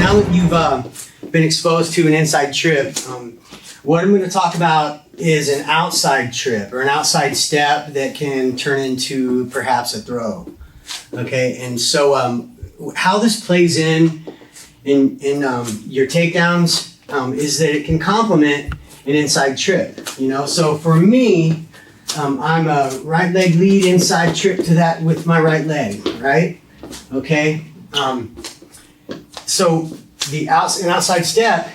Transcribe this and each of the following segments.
now that you've been exposed to an inside trip, what I'm going to talk about is an outside trip or an outside step that can turn into perhaps a throw. Okay, and so how this plays in your takedowns is that it can complement an inside trip. You know, so for me, I'm a right leg lead inside trip to that with my right leg, right? Okay. So an outside step,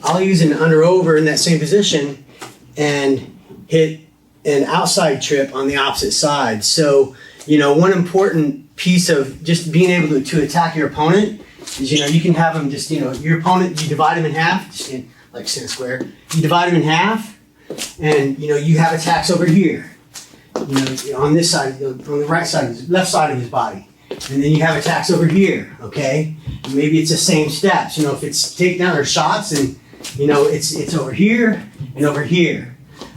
I'll use an under over in that same position and hit an outside trip on the opposite side. So, you know, one important piece of just being able to attack your opponent is, you know, you can have them just, you know, your opponent, you divide them in half, just like stand square. You divide them in half and, you know, you have attacks over here, you know, on this side, on the right side, left side of his body. And then you have attacks over here, okay? And maybe it's the same steps. You know, if it's takedown or shots, and you know, it's over here and over here.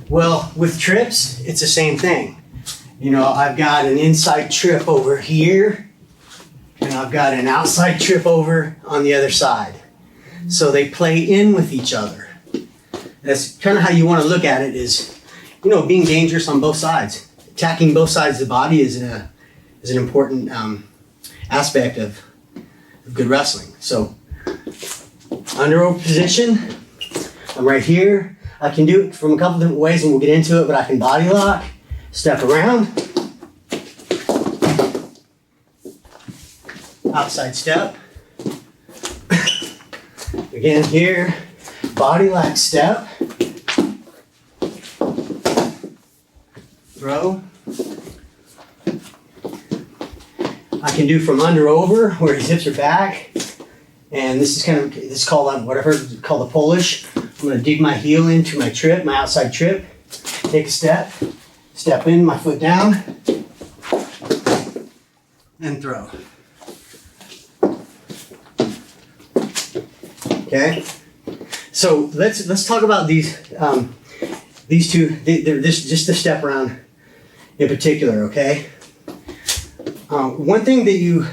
Well, with trips, it's the same thing. You know, I've got an inside trip over here, and I've got an outside trip over on the other side. So they play in with each other. That's kind of how you want to look at it is, you know, being dangerous on both sides. Attacking both sides of the body is an important aspect of good wrestling. So, under over position, I'm right here. I can do it from a couple different ways and we'll get into it, but I can body lock, step around, outside step. Again here, body lock step, throw. I can do from under over where his hips are back, and this is called what I've heard called the Polish. I'm going to dig my heel into my trip, my outside trip, take a step in, my foot down, and throw. Okay, so let's talk about these two. They're just a step around in particular. Okay. One thing that you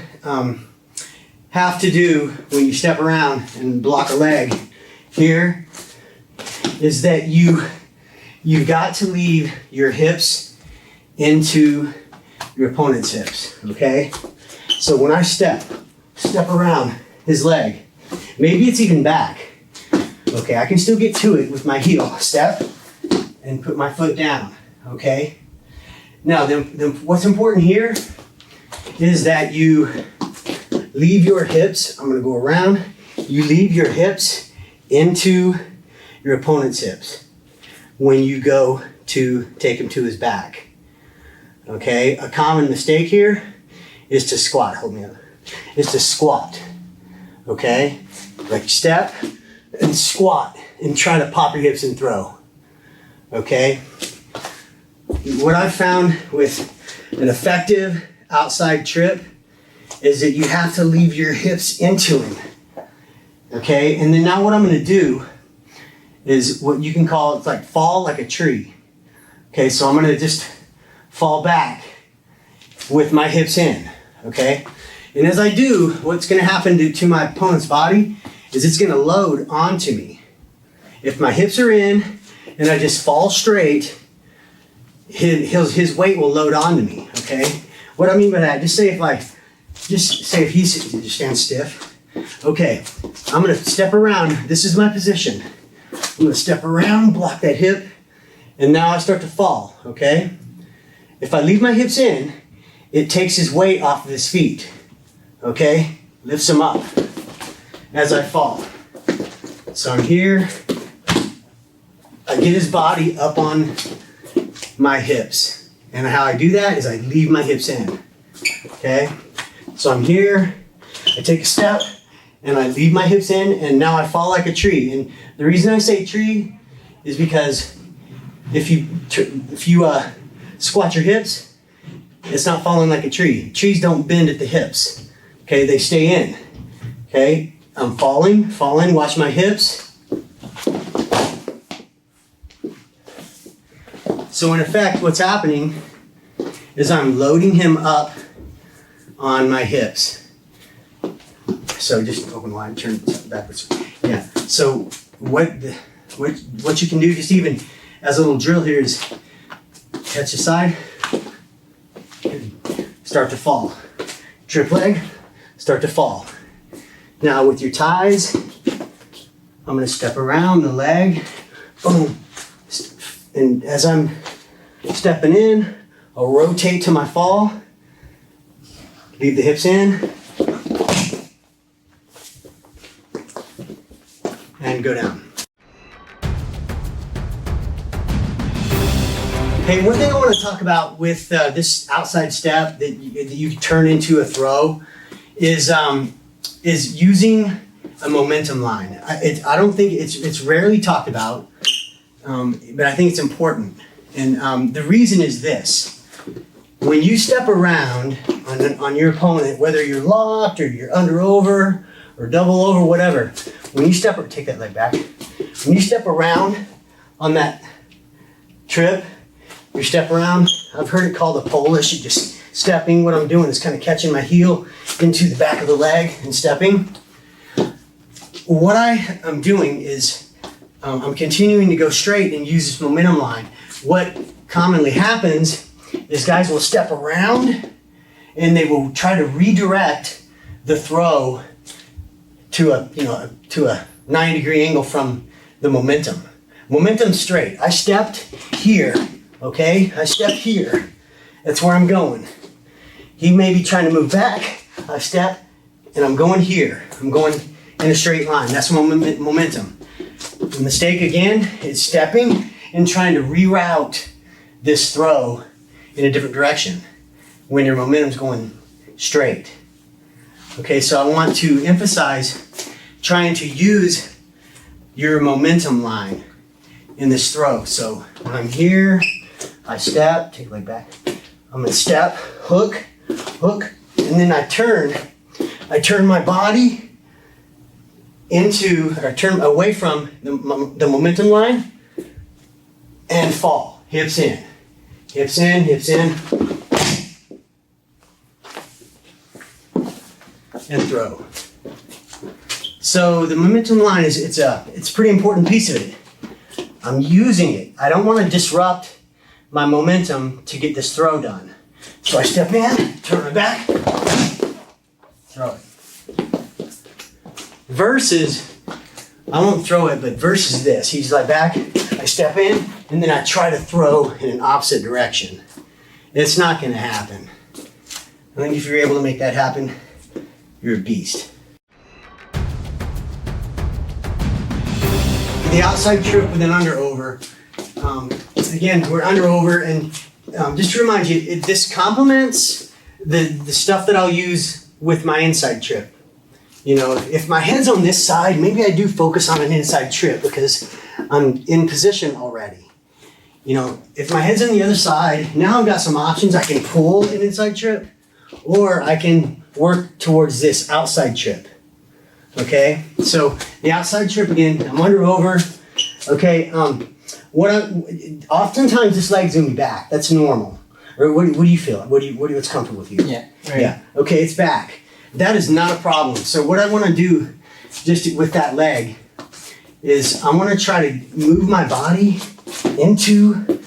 have to do when you step around and block a leg here is that you've got to leave your hips into your opponent's hips, okay? So when I step around his leg, maybe it's even back, okay? I can still get to it with my heel, step, and put my foot down, okay? Now, then what's important here is that you leave your hips, I'm going to go around, you leave your hips into your opponent's hips when you go to take him to his back. Okay, a common mistake here is to squat, hold me up, is to squat, okay? Like step and squat and try to pop your hips and throw, okay? What I've found with an effective outside trip is that you have to leave your hips into him, okay? And then now what I'm going to do is what you can call, it's like fall like a tree, okay? So I'm going to just fall back with my hips in, okay? And as I do, what's going to happen to my opponent's body is it's going to load onto me. If my hips are in and I just fall straight, his weight will load onto me, okay? What I mean by that, just say if he's, just stand stiff. Okay, I'm gonna step around, this is my position. I'm gonna step around, block that hip, and now I start to fall, okay? If I leave my hips in, it takes his weight off of his feet, okay? Lifts him up as I fall. So I'm here, I get his body up on my hips. And how I do that is I leave my hips in, okay? So I'm here, I take a step, and I leave my hips in, and now I fall like a tree. And the reason I say tree is because if you squat your hips, it's not falling like a tree. Trees don't bend at the hips, okay? They stay in, okay? I'm falling, watch my hips. So in effect, what's happening is I'm loading him up on my hips. So just open wide, turn backwards. Yeah. So what you can do, just even as a little drill here, is catch the side, start to fall. Trip leg, start to fall. Now with your ties, I'm gonna step around the leg, boom. And as I'm stepping in, I'll rotate to my fall, leave the hips in, and go down. Hey, one thing I want to talk about with this outside step that you can turn into a throw is using a momentum line. I don't think it's rarely talked about, but I think it's important. And the reason is this: when you step around on your opponent, whether you're locked or you're under over or double over, whatever, when you step, take that leg back. When you step around on that trip, you step around. I've heard it called a Polish. You're just stepping. What I'm doing is kind of catching my heel into the back of the leg and stepping. What I am doing is I'm continuing to go straight and use this momentum line. What commonly happens is guys will step around and they will try to redirect the throw to a 90-degree angle from the momentum. Momentum straight. I stepped here, okay? I stepped here. That's where I'm going. He may be trying to move back. I step and I'm going here. I'm going in a straight line. That's momentum. The mistake again is stepping and trying to reroute this throw in a different direction when your momentum's going straight. Okay, so I want to emphasize trying to use your momentum line in this throw. So when I'm here, I step, take leg back. I'm gonna step, hook, and then I turn my body turn away from the momentum line and fall. Hips in, hips in, hips in, and throw. So the momentum line it's a pretty important piece of it. I'm using it. I don't want to disrupt my momentum to get this throw done. So I step in, turn my back, throw it. Versus, I won't throw it, but versus this. He's like back, I step in, and then I try to throw in an opposite direction. It's not going to happen. I think if you're able to make that happen, you're a beast. The outside trip with an under over. Again, we're under over, and just to remind you, this complements the stuff that I'll use with my inside trip. You know, if my head's on this side, maybe I do focus on an inside trip because I'm in position already. You know, if my head's on the other side, now I've got some options. I can pull an inside trip, or I can work towards this outside trip. Okay, so the outside trip again, I'm under over. Okay, oftentimes this leg's gonna be back. That's normal. Or what do you feel? What's comfortable with you? Yeah. Right. Yeah. Okay, it's back. That is not a problem. So what I want to do, just with that leg, is I want to try to move my body into,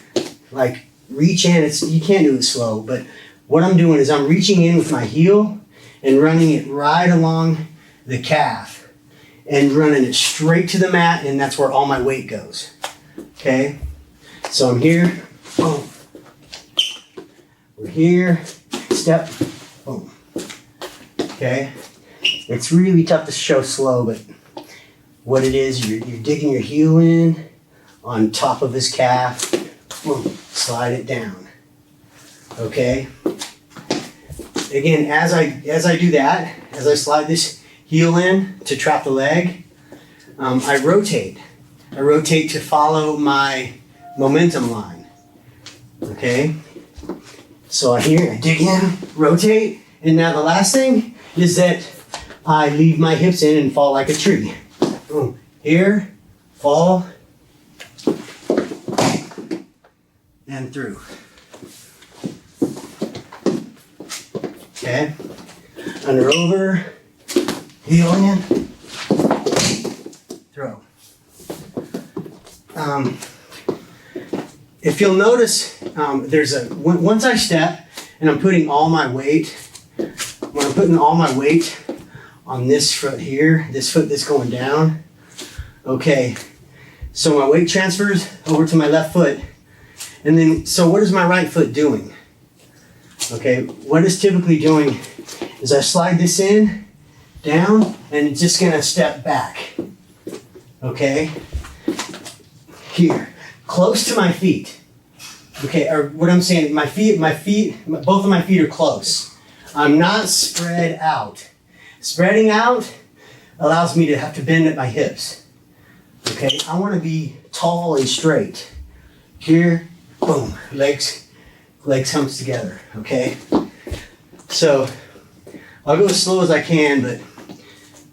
like, reach in. You can't do it slow, but what I'm doing is I'm reaching in with my heel and running it right along the calf and running it straight to the mat, and that's where all my weight goes. Okay? So I'm here, boom. We're here, step, boom. Okay? It's really tough to show slow, but what it is, you're digging your heel in on top of his calf, boom, slide it down. Okay? Again, as I do that, as I slide this heel in to trap the leg, I rotate. I rotate to follow my momentum line. Okay? So I dig in, rotate, and now the last thing is that I leave my hips in and fall like a tree. Boom. Here, fall, and through. Okay? Under over, heel in, throw. If you'll notice, once I step and I'm putting all my weight, when I'm putting all my weight on this foot here, this foot that's going down, okay, so my weight transfers over to my left foot, and then, so what is my right foot doing? Okay, what it's typically doing is I slide this in, down, and it's just gonna step back, okay? Here, close to my feet. Okay, or what I'm saying, both of my feet are close. I'm not spread out. Spreading out allows me to have to bend at my hips. Okay, I want to be tall and straight. Here, boom, legs comes together, okay? So, I'll go as slow as I can, but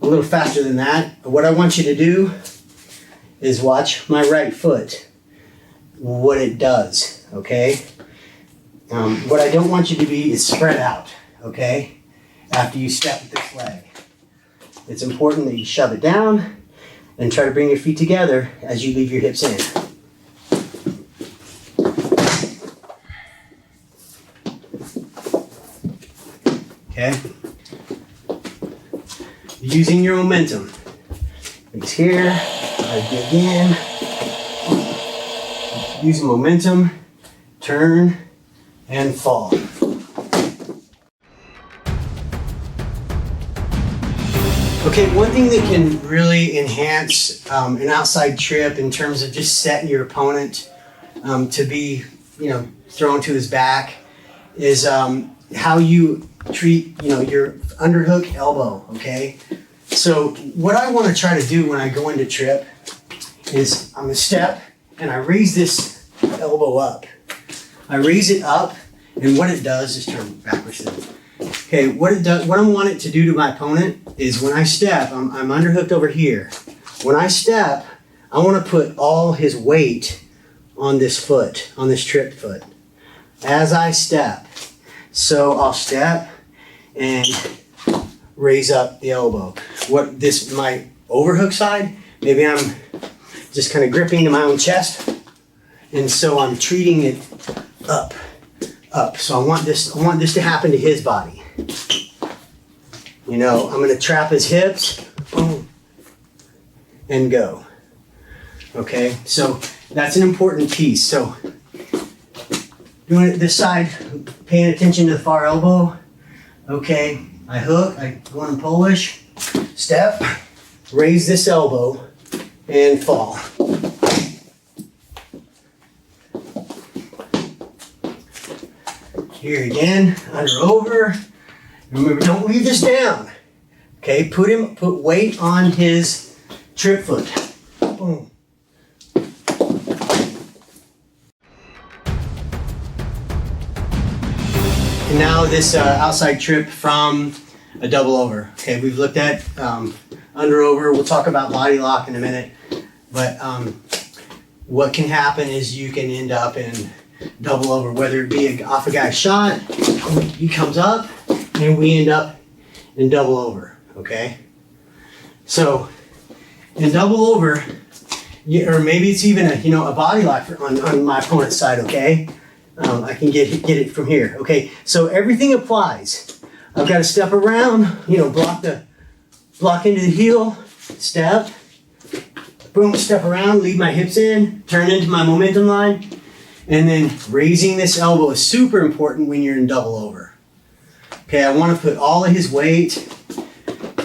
a little faster than that. What I want you to do is watch my right foot, what it does, okay? What I don't want you to be is spread out, okay? After you step with this leg. It's important that you shove it down and try to bring your feet together as you leave your hips in. Okay? Using your momentum. It's here, I dig in. Use momentum, turn, and fall. Okay, one thing that can really enhance an outside trip in terms of just setting your opponent to be, thrown to his back is how you treat, your underhook elbow, okay? So what I want to try to do when I go into trip is I'm going to step and I raise this elbow up. I raise it up, and what it does is turn backwards. Okay, what I want it to do to my opponent is when I step, I'm underhooked over here. When I step, I want to put all his weight on this foot, on this tripped foot, as I step. So I'll step and raise up the elbow. My overhook side, maybe I'm just kind of gripping to my own chest, and so I'm treating it up. So I want this to happen to his body. I'm going to trap his hips, boom, and go. Okay, so that's an important piece. So doing it this side, paying attention to the far elbow. Okay, I hook, I go in Polish, step, raise this elbow, and fall. Here again, under over. Remember, don't leave this down. Okay, put weight on his trip foot. Boom. And now this outside trip from a double over. Okay, we've looked at under over. We'll talk about body lock in a minute. But what can happen is you can end up in double over, whether it be off a guy's shot, he comes up, and we end up in double over, okay? So, in double over, or maybe it's even a body lock on my opponent's side, okay? I can get it from here, okay? So everything applies. I've got to step around, block into the heel, step, boom, step around, leave my hips in, turn into my momentum line, and then raising this elbow is super important when you're in double over. Okay, I want to put all of his weight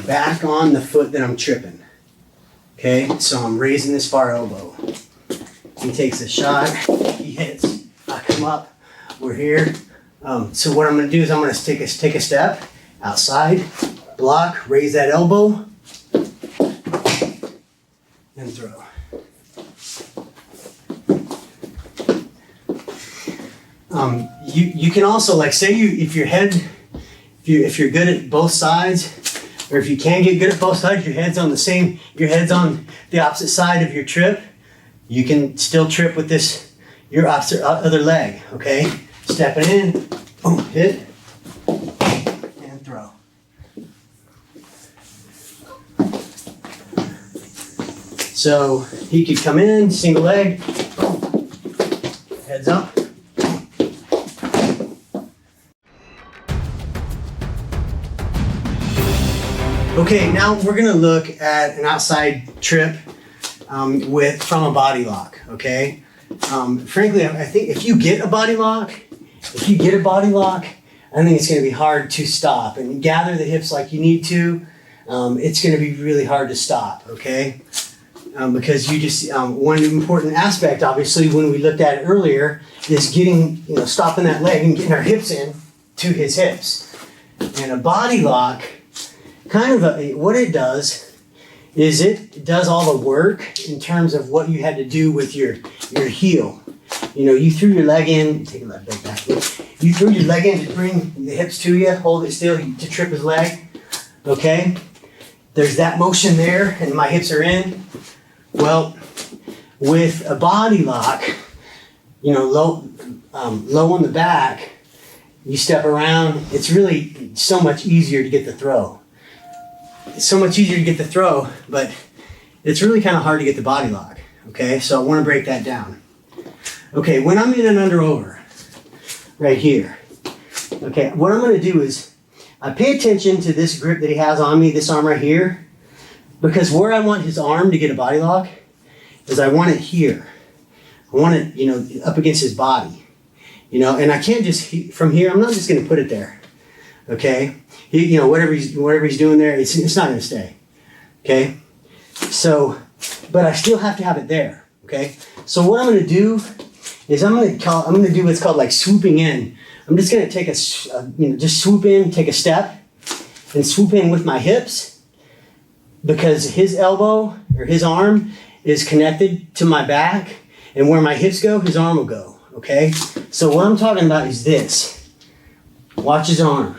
back on the foot that I'm tripping. Okay, so I'm raising this far elbow. He takes a shot, he hits, I come up, we're here. So what I'm going to do is I'm going to take a step outside, block, raise that elbow, and throw. You can also, if you're good at both sides, or if you can get good at both sides, your head's on the opposite side of your trip, you can still trip with your other leg, okay? Stepping in, boom, hit, and throw. So he could come in, single leg, heads up. Okay, now we're gonna look at an outside trip from a body lock, okay? Frankly, I think if you get a body lock, I think it's gonna be hard to stop. And gather the hips like you need to, it's gonna be really hard to stop, okay? Because you just, one important aspect, obviously, when we looked at it earlier, is getting, stopping that leg and getting our hips in to his hips. And a body lock, what it does is it does all the work in terms of what you had to do with your heel. You threw your leg in, take a left leg back. You threw your leg in to bring the hips to you, hold it still to trip his leg, okay? There's that motion there, and my hips are in. Well, with a body lock, low on the back, you step around, it's really so much easier to get the throw. It's so much easier to get the throw, but it's really kind of hard to get the body lock, okay? So I want to break that down. Okay, when I'm in an under over, right here, okay, what I'm going to do is I pay attention to this grip that he has on me, this arm right here, because where I want his arm to get a body lock is I want it here. I want it, up against his body, and I can't just, from here, I'm not just going to put it there, okay? Whatever he's doing there, it's not going to stay, okay? So, but I still have to have it there, okay? So what I'm going to do is I'm going to do what's called like swooping in. I'm just going to take just swoop in, take a step, and swoop in with my hips, because his elbow or his arm is connected to my back, and where my hips go, his arm will go, okay? So what I'm talking about is this. Watch his arm.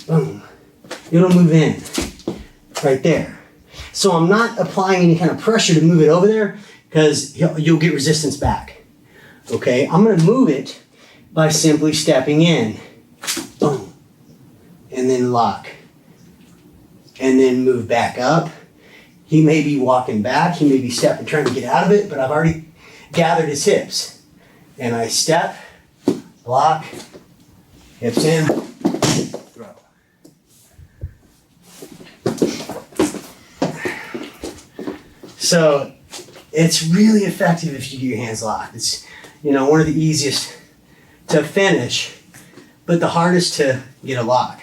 Boom. It'll move in right there. So I'm not applying any kind of pressure to move it over there, because you'll get resistance back. Okay, I'm going to move it by simply stepping in. Boom. And then lock. And then move back up. He may be walking back. He may be stepping, trying to get out of it, but I've already gathered his hips. And I step, block, hips in, throw. So it's really effective if you get your hands locked. It's one of the easiest to finish, but the hardest to get a lock.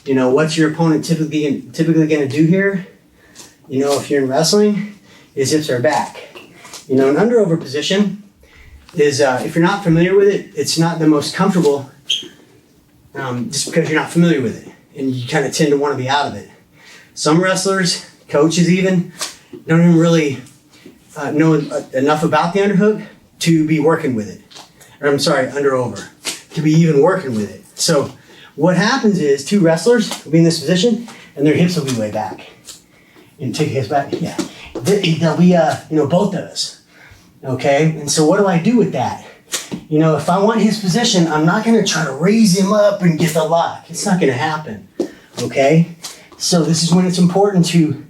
What's your opponent typically going to do here? If you're in wrestling, his hips are back. An under over position is, if you're not familiar with it, it's not the most comfortable, just because you're not familiar with it, and you kind of tend to want to be out of it. Some wrestlers, coaches even, don't even really know enough about the underhook to be working with it. Or I'm sorry, under over, to be even working with it. So what happens is two wrestlers will be in this position and their hips will be way back. And take his back, yeah. They'll be, both of us. Okay, and so what do I do with that? If I want his position, I'm not gonna try to raise him up and get the lock. It's not gonna happen, okay? So this is when it's important to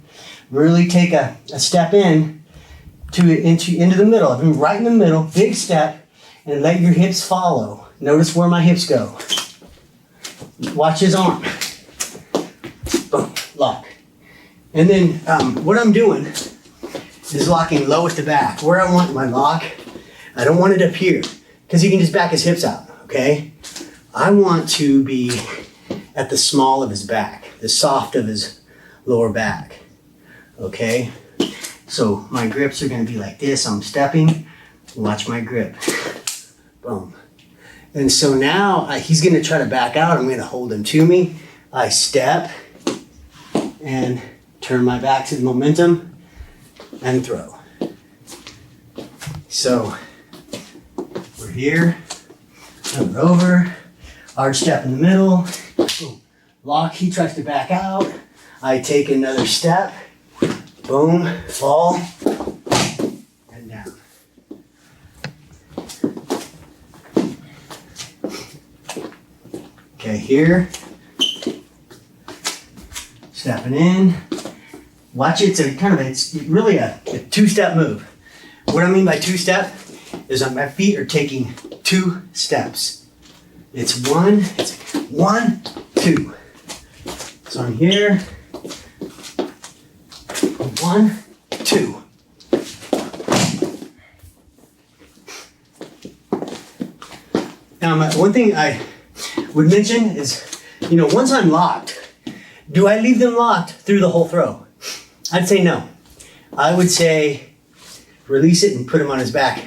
really take a step into the middle. I've been right in the middle, big step, and let your hips follow. Notice where my hips go. Watch his arm. Boom, lock. And then what I'm doing is locking low at the back. Where I want my lock, I don't want it up here, because he can just back his hips out, okay? I want to be at the small of his back, the soft of his lower back, okay? So my grips are gonna be like this. I'm stepping, watch my grip, boom. And so now he's gonna try to back out. I'm gonna hold him to me. I step and turn my back to the momentum and throw. So we're here, turn it over, arch step in the middle, boom. Lock, he tries to back out. I take another step, boom, fall, and down. Okay, here, stepping in, Watch it. It's really a two-step move. What I mean by two-step is that my feet are taking 2 steps. It's one, two. So I'm here. 1, 2. Now, one thing I would mention is, once I'm locked, do I leave them locked through the whole throw? I'd say no. I would say release it and put him on his back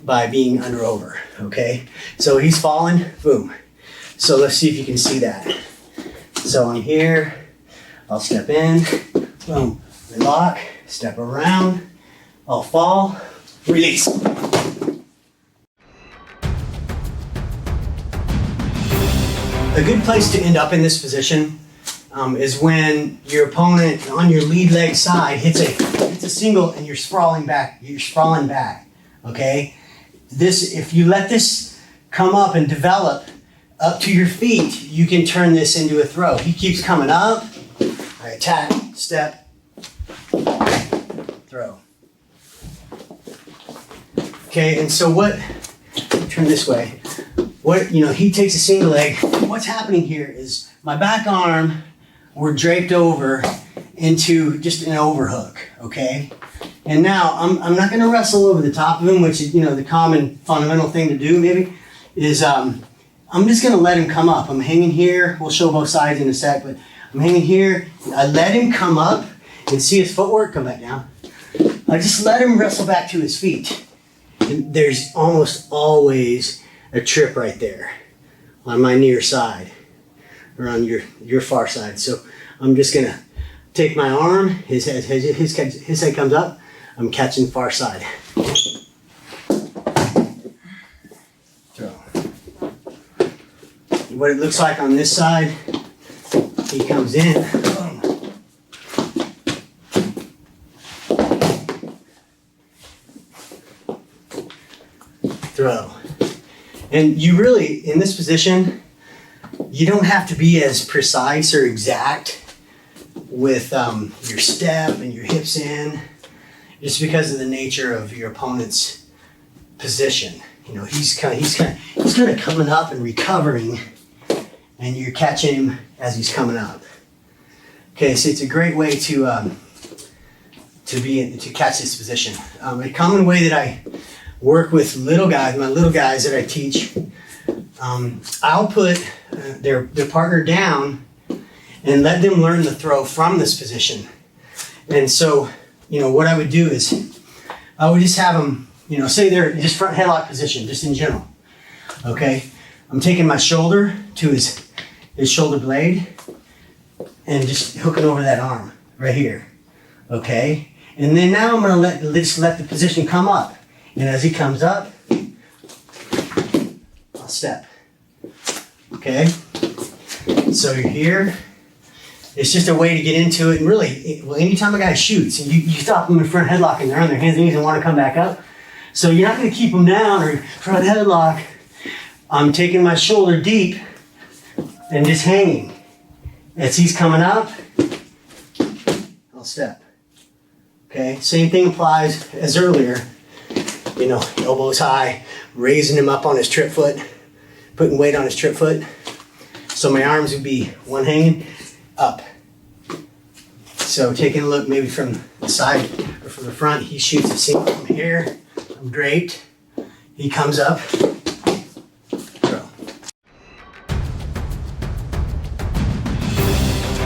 by being under over, okay? So he's falling, boom. So let's see if you can see that. So I'm here, I'll step in, boom, lock, step around, I'll fall, release. A good place to end up in this position is when your opponent on your lead leg side hits a single and you're sprawling back, okay? If you let this come up and develop up to your feet, you can turn this into a throw. He keeps coming up, I attack, step, throw. Okay, and so turn this way. He takes a single leg. What's happening here is my back arm, we're draped over into just an overhook, okay? And now I'm not gonna wrestle over the top of him, which is, the common fundamental thing to do maybe, is I'm just gonna let him come up. I'm hanging here, we'll show both sides in a sec, but I'm hanging here, I let him come up and see his footwork come back down. I just let him wrestle back to his feet. And there's almost always a trip right there on my near side or on your far side. So I'm just gonna take my arm, his head comes up, I'm catching far side. Throw. What it looks like on this side, he comes in, boom. Throw. And you really, in this position, you don't have to be as precise or exact with your step and your hips in, just because of the nature of your opponent's position. He's kind of coming up and recovering, and you're catching him as he's coming up. Okay, so it's a great way to catch this position. A common way that I work with my little guys that I teach, I'll put their partner down and let them learn the throw from this position. And so, what I would do is I would just have them, say they're just front headlock position, just in general. Okay, I'm taking my shoulder to his shoulder blade and just hooking over that arm right here. Okay, and then now I'm gonna let the position come up. And as he comes up, I'll step. Okay? So you're here. It's just a way to get into it. And really, anytime a guy shoots, and you stop them in front headlock and they're on their hands and knees and want to come back up. So you're not going to keep them down or front headlock. I'm taking my shoulder deep and just hanging. As he's coming up, I'll step. Okay? Same thing applies as earlier. Elbows high, raising him up on his trip foot, putting weight on his trip foot. So my arms would be one hanging up. So taking a look maybe from the side or from the front, he shoots a single from here. I'm draped. He comes up. Throw.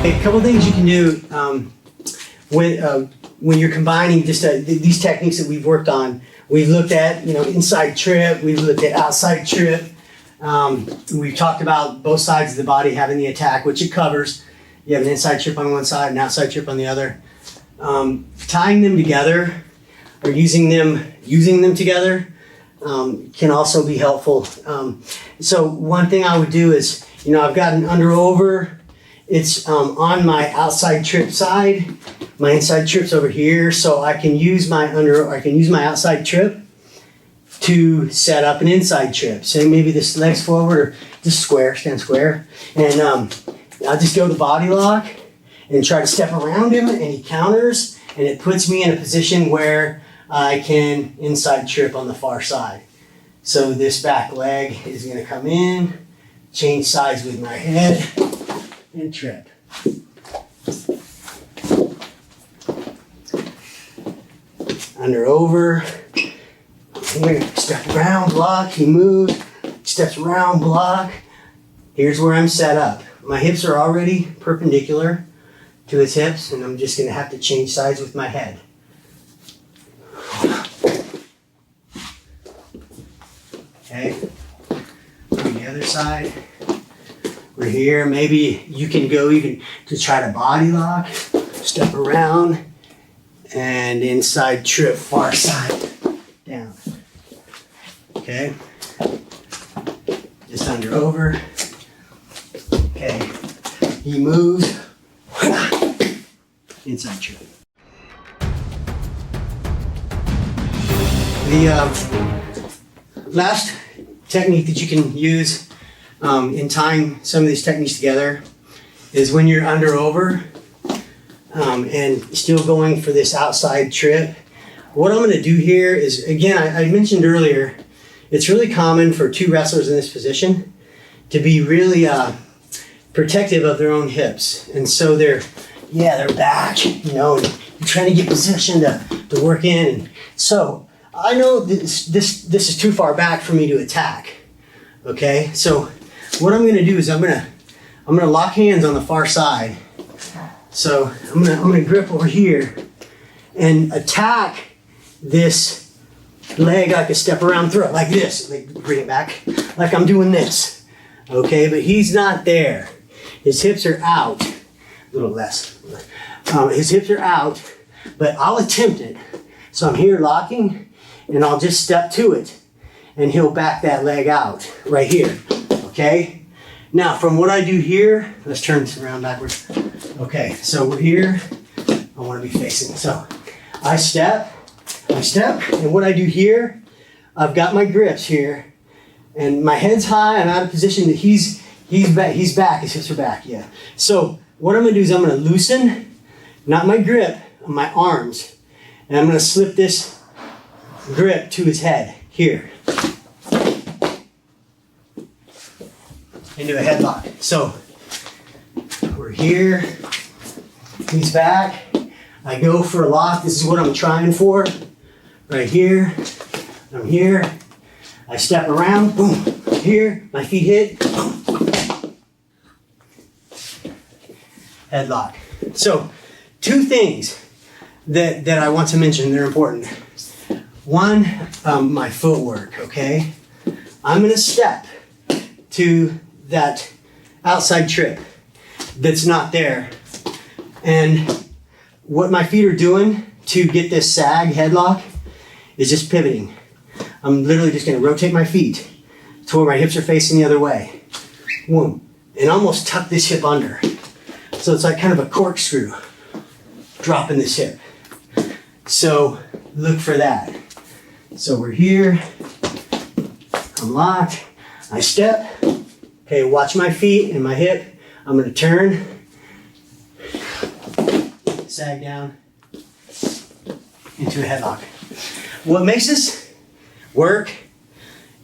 A couple things you can do when you're combining just these techniques that we've worked on. We've looked at, inside trip. We've looked at outside trip. We've talked about both sides of the body having the attack, which it covers. You have an inside trip on one side, an outside trip on the other. Tying them together or using them together can also be helpful. So one thing I would do is, I've got an under over. It's on my outside trip side. My inside trip's over here, so I can use my outside trip to set up an inside trip. So maybe this leg's forward or just stand square. And I'll just go to body lock and try to step around him, and he counters, and it puts me in a position where I can inside trip on the far side. So this back leg is going to come in, change sides with my head, and trip. Under over. I'm going to step around, block, he moves, steps around, block. Here's where I'm set up. My hips are already perpendicular to his hips, and I'm just going to have to change sides with my head. Okay, on the other side, we're here. Maybe you can go even to try to body lock, step around, and inside trip, far side, down. Okay, just under over. Okay, he moves, inside trip. The last technique that you can use in tying some of these techniques together is when you're under over and still going for this outside trip. What I'm going to do here is, again, I mentioned earlier, it's really common for two wrestlers in this position to be really protective of their own hips. And so they're back, you know, and you're trying to get positioned to work in. And so I know this is too far back for me to attack. Okay, so what I'm going to do is I'm going to lock hands on the far side. So I'm going to grip over here and attack this leg like a step around throw, like this. Like bring it back, like I'm doing this. Okay, but he's not there. His hips are out. A little less. His hips are out, but I'll attempt it. So I'm here locking, and I'll just step to it, and he'll back that leg out right here. Okay? Now, from what I do here, let's turn this around backwards. Okay, so we're here. I want to be facing. So I step, and what I do here, I've got my grips here, and my head's high. I'm out of position. That he's back. His hips are back. Yeah. So what I'm going to do is I'm going to loosen, not my grip, my arms, and I'm going to slip this grip to his head here into a headlock. So we're here. He's back. I go for a lock. This is what I'm trying for. Right here. I'm here. I step around. Boom. Here. My feet hit. Boom. Headlock. So, two things that I want to mention. They're important. One, my footwork. Okay. I'm going to step to that outside trip that's not there. And what my feet are doing to get this sag headlock is just pivoting. I'm literally just going to rotate my feet to where my hips are facing the other way. Boom. And almost tuck this hip under. So it's like kind of a corkscrew dropping this hip. So look for that. So we're here. I'm locked. I step. Okay, watch my feet and my hip. I'm going to turn. Sag down into a headlock. What makes this work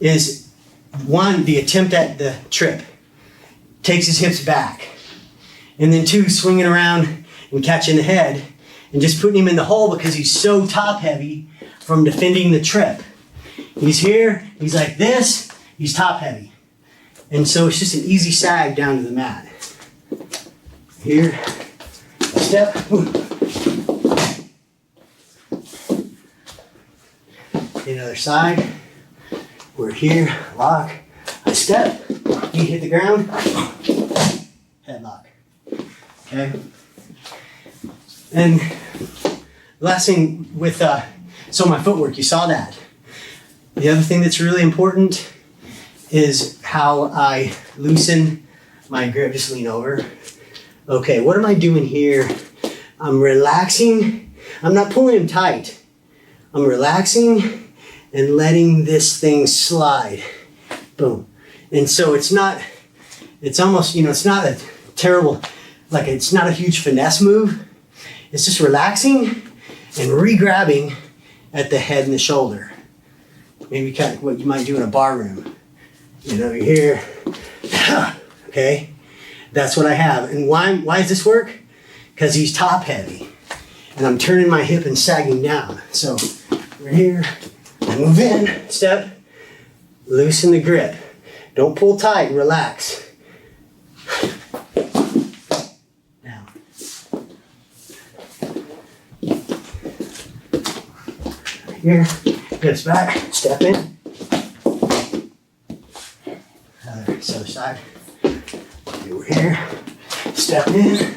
is, one, the attempt at the trip. Takes his hips back. And then two, swinging around and catching the head and just putting him in the hole because he's so top heavy from defending the trip. He's here, he's like this, he's top heavy. And so it's just an easy sag down to the mat. Here, step. The other side. We're here, lock. I step, feet hit the ground, headlock. Okay. And last thing with so my footwork, you saw that. The other thing that's really important is how I loosen my grip. Just lean over. Okay, what am I doing here? I'm relaxing. I'm not pulling him tight. I'm relaxing and letting this thing slide. Boom. And so it's almost, it's not a terrible like it's not a huge finesse move. It's just relaxing and re-grabbing at the head and the shoulder. Maybe kind of what you might do in a bar room. You know, you're here, okay? That's what I have. And why does this work? Because he's top heavy. And I'm turning my hip and sagging down. So we're here, I move in, step, loosen the grip. Don't pull tight, relax. Down. Here, hips back, step in. Other side. Over here, step in.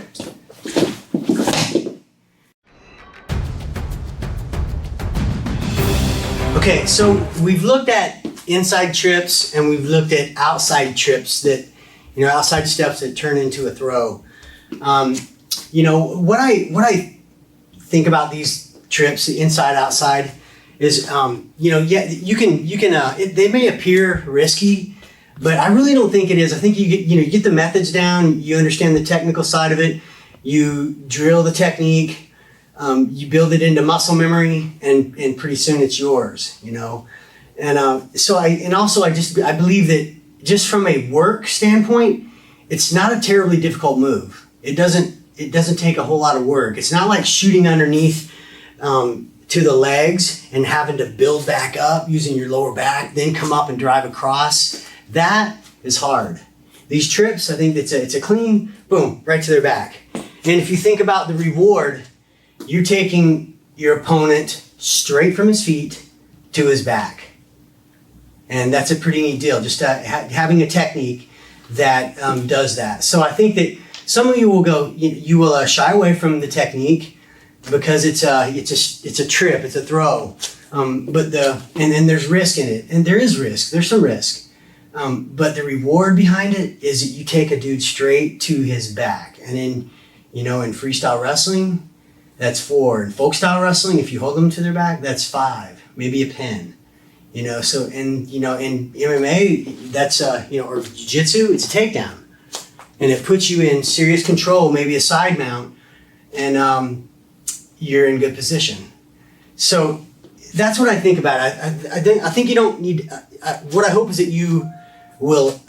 Okay, so we've looked at inside trips and we've looked at outside trips that, you know, outside steps that turn into a throw. You know, what I think about these trips, the inside outside, is you know, yeah, you can they may appear risky, but I really don't think it is. I think you get the methods down, you understand the technical side of it, you drill the technique. You build it into muscle memory, and pretty soon it's yours, you know. And I believe that just from a work standpoint, it's not a terribly difficult move. It doesn't take a whole lot of work. It's not like shooting underneath to the legs and having to build back up using your lower back, then come up and drive across. That is hard. These trips, I think it's a clean boom right to their back. And if you think about the reward, you're taking your opponent straight from his feet to his back. And that's a pretty neat deal, just having a technique that does that. So I think that some of you will you will shy away from the technique because it's a trip, it's a throw. But then there's risk in it, and there is risk, there's some risk. But the reward behind it is that you take a dude straight to his back. And in freestyle wrestling, that's 4. In folk style wrestling, if you hold them to their back, that's 5, maybe a pin. You know, so in MMA, that's or jiu-jitsu, it's a takedown. And it puts you in serious control, maybe a side mount, and you're in good position. So that's what I think about it. I think you don't need. What I hope is that you will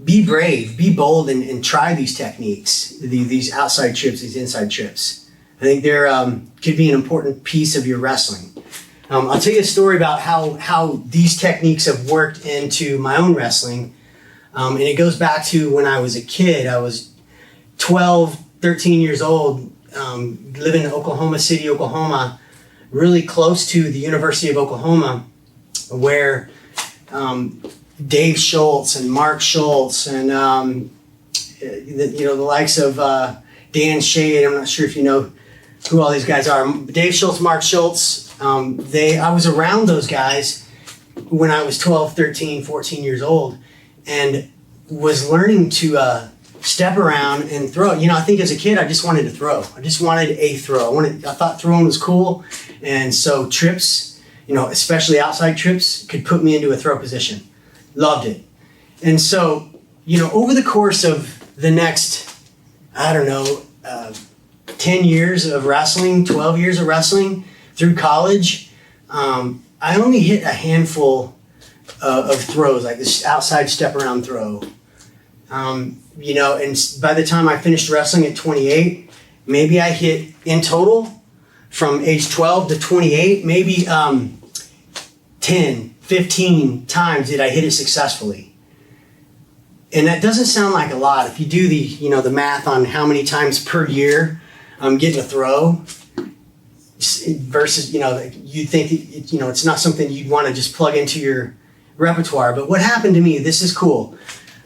be brave, be bold, and try these techniques, these outside trips, these inside trips. I think they're could be an important piece of your wrestling. I'll tell you a story about how these techniques have worked into my own wrestling. And it goes back to when I was a kid. I was 12, 13 years old, living in Oklahoma City, Oklahoma, really close to the University of Oklahoma, where Dave Schultz and Mark Schultz and the likes of Dan Shade. I'm not sure if you know who all these guys are. Dave Schultz, Mark Schultz. I was around those guys when I was 12, 13, 14 years old, and was learning to step around and throw. You know, I think as a kid, I just wanted to throw. I just wanted a throw. I thought throwing was cool, and so trips, especially outside trips, could put me into a throw position. Loved it. And so, over the course of the next, 10 years of wrestling, 12 years of wrestling through college, I only hit a handful of throws, like this outside step around throw. And by the time I finished wrestling at 28, maybe I hit in total from age 12 to 28, maybe 10, 15 times did I hit it successsly. And that doesn't sound like a lot. If you do the math on how many times per year I'm getting a throw versus, you'd think, it's not something you'd want to just plug into your repertoire. But what happened to me, this is cool.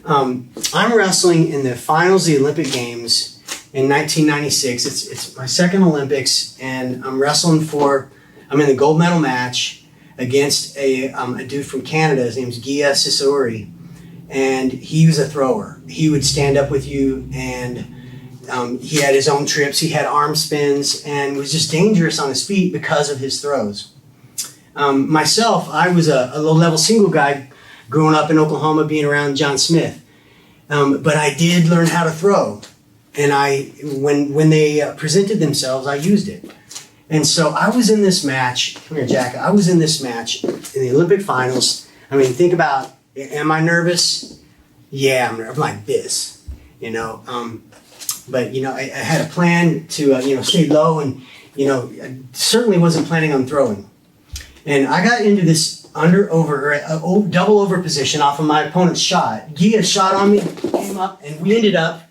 I'm wrestling in the finals of the Olympic Games in 1996. It's my second Olympics, and I'm in the gold medal match against a dude from Canada. His name's Gia Sisori, and he was a thrower. He would stand up with you, and he had his own trips. He had arm spins and was just dangerous on his feet because of his throws. Myself, I was a low-level single guy growing up in Oklahoma, being around John Smith. But I did learn how to throw. And when they presented themselves, I used it. And so I was in this match. Come here, Jack. I was in this match in the Olympic finals. I mean, think about, am I nervous? Yeah, I'm like this, you know. But, you know, I had a plan to, you know, stay low and, you know, I certainly wasn't planning on throwing. And I got into this double over position off of my opponent's shot. He had a shot on me, came up, and we ended up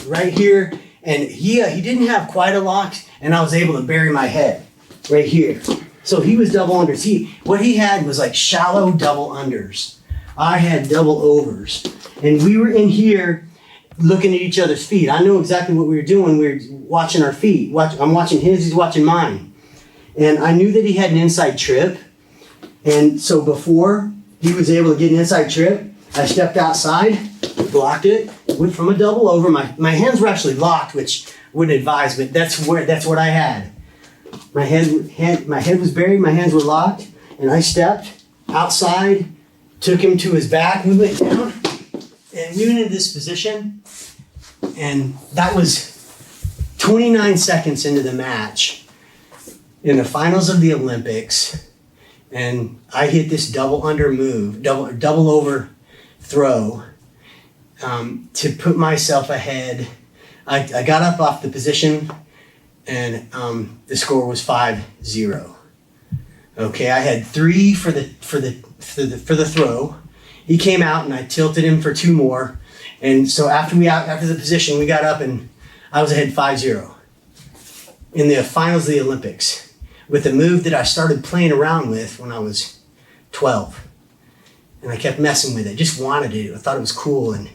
right here. And he didn't have quite a lock, and I was able to bury my head right here. So he was double unders. What he had was like shallow double unders. I had double overs. And we were in here looking at each other's feet. I knew exactly what we were doing. We were watching our feet. I'm watching his, he's watching mine. And I knew that he had an inside trip. And so before he was able to get an inside trip, I stepped outside, blocked it, went from a double over. My hands were actually locked, which wouldn't advise, but that's what I had. My head was buried, my hands were locked, and I stepped outside, took him to his back, we went down, and we went into this position, and that was 29 seconds into the match in the finals of the Olympics, and I hit this double under move, double over throw, to put myself ahead. I got up off the position, and the score was 5-0. Okay, I had 3 for the throw. He came out, and I tilted him for 2 more. And so after the position, we got up, and I was ahead 5-0 in the finals of the Olympics with a move that I started playing around with when I was 12. And I kept messing with it. Just wanted it. I thought it was cool. And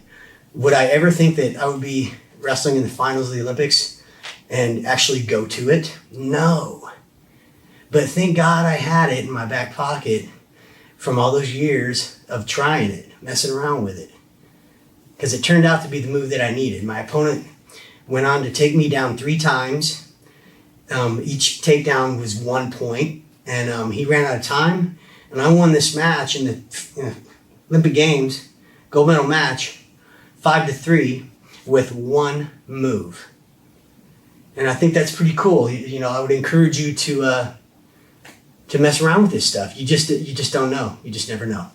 would I ever think that I would be wrestling in the finals of the Olympics and actually go to it? No. But thank God I had it in my back pocket from all those years of trying it, messing around with it. Because it turned out to be the move that I needed. My opponent went on to take me down 3 times. Each takedown was 1 point. And he ran out of time. And I won this match in the Olympic Games, gold medal match, 5-3 with 1 move. And I think that's pretty cool. You know, I would encourage you to mess around with this stuff. You just don't know. You just never know.